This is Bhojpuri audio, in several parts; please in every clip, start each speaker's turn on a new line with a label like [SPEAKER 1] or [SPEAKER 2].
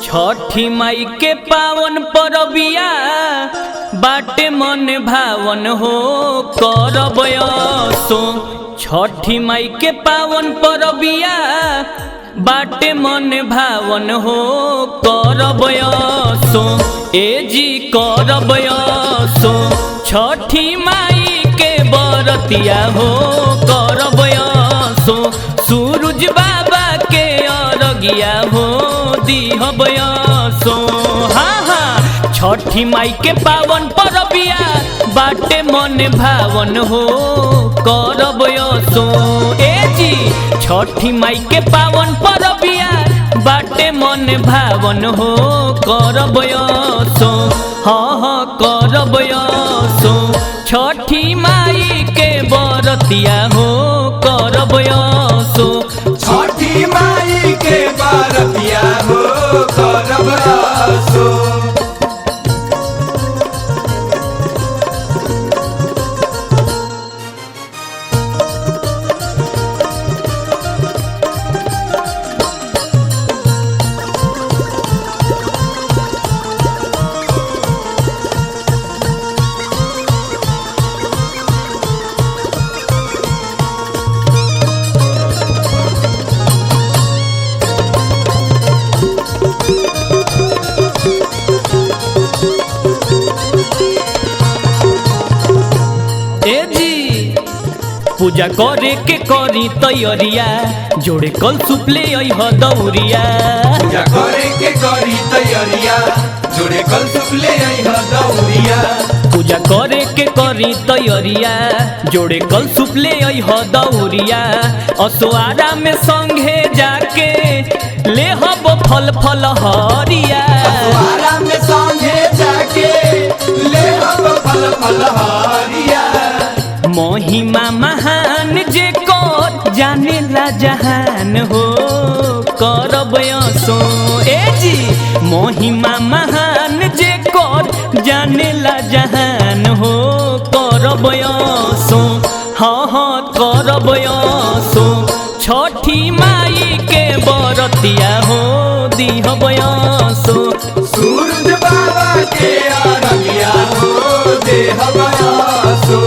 [SPEAKER 1] छठी माई के पावन परबिया बाटे मन भावन हो करब असो। छठी माई के पावन परबिया बाटे मन भावन हो करब असो। ए जी करब असो छठी माई के बरतिया हो करब असो। सूरज बाबा के अरगिया हो दिहब असो। हाँ हाँ छठी माई के पावन परबिया बाटे मन भावन हो करब असो। ए जी छठी माई के पावन परबिया बाटे मन भावन हो करब असो। हाँ हाँ करब असो छठी माई के बरतिया हो करब असो।
[SPEAKER 2] छठी माई के बरतिया हो करब असो।
[SPEAKER 1] पूजा करे के करी तैयारिया जोड़े कल सुपले अइह दौरिया।
[SPEAKER 2] पूजा करे के करी तैयारिया जोड़े कल सुपले अइह दौरिया।
[SPEAKER 1] पूजा करे के करी तैयारिया जोड़े कल सुपले अइह दौरिया। असोआरा में संगे जाके ले हब फल फल हरिया।
[SPEAKER 2] असोआरा में संगे जाके ले हब फल फल हरिया।
[SPEAKER 1] महिमा महान जे कर जाने ला जहान हो करब असो। ए जी महिमा महान जे कर जाने ला जहान हो करब असो। हाँ हाँ करब असो छठी माई के बरतिया हो दिहब असो।
[SPEAKER 2] सूरज बाबा के अरगिया हो देहब असो।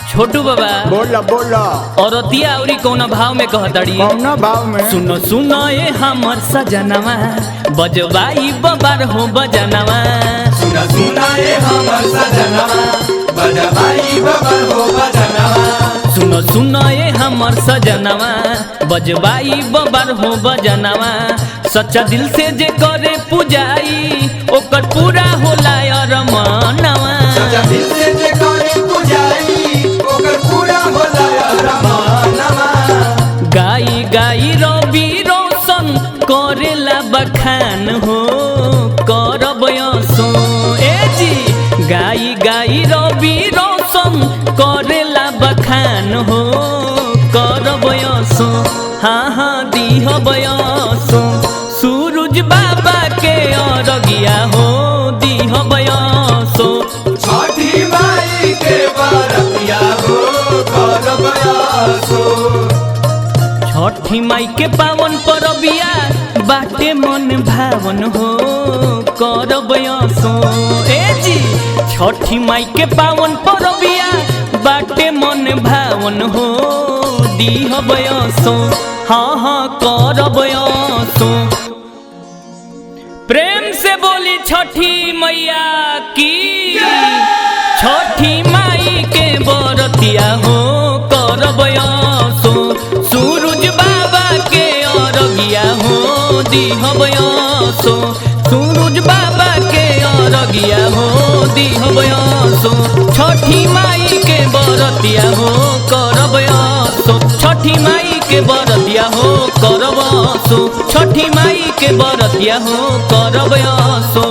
[SPEAKER 1] छोटू बाबा
[SPEAKER 3] बोला बोला
[SPEAKER 1] औरतिया औरी कौना भाव में कहतड़ी?
[SPEAKER 3] कौना भाव में?
[SPEAKER 1] सुनो सुनो ए हमर सजनवा बजवाई बबार हो बजनवा।
[SPEAKER 2] सुना सुना ए हमर सजनवा बजवाई बबार हो बजनवा।
[SPEAKER 1] सुनो सुनो ए हमर सजनवा बजवाई बबार हो बजनवा। सच्चा दिल से जे करे पूजाई ओकर पूरा होला अरमानवा।
[SPEAKER 2] सच्चा दिल से जे करे पूजाई ओकर पूरा होला अरमानवा।
[SPEAKER 1] गाई गाई रवि रोशन करेला बखान हो करब असो। ए जी गाई गाई रवि रोशन करेला बखान हो करब असो। हाँ हाँ दिहब असो सूरज बाबा के अरगिया हो दिहब असो।
[SPEAKER 2] छठी माई के बरतिया हो करब असो।
[SPEAKER 1] छठी माई के पावन परबिया बाटे मन भावन हो करब असो। ए जी छठी माई के पावन परबिया बाटे मन भावन हो दिहब असो। हाँ हाँ करब असो। प्रेम से बोली छठी मैया की। छठी माई के बरतिया हो करब असो। सूरज बाबा के अरगिया हो दिहब असो। सूरज बाबा के अरगिया हो दिहब असो। छठी माई के बरतिया हो करब असो। छठी माई के बरतिया हो करब असो। छठी माई के बरतिया हो करब असो।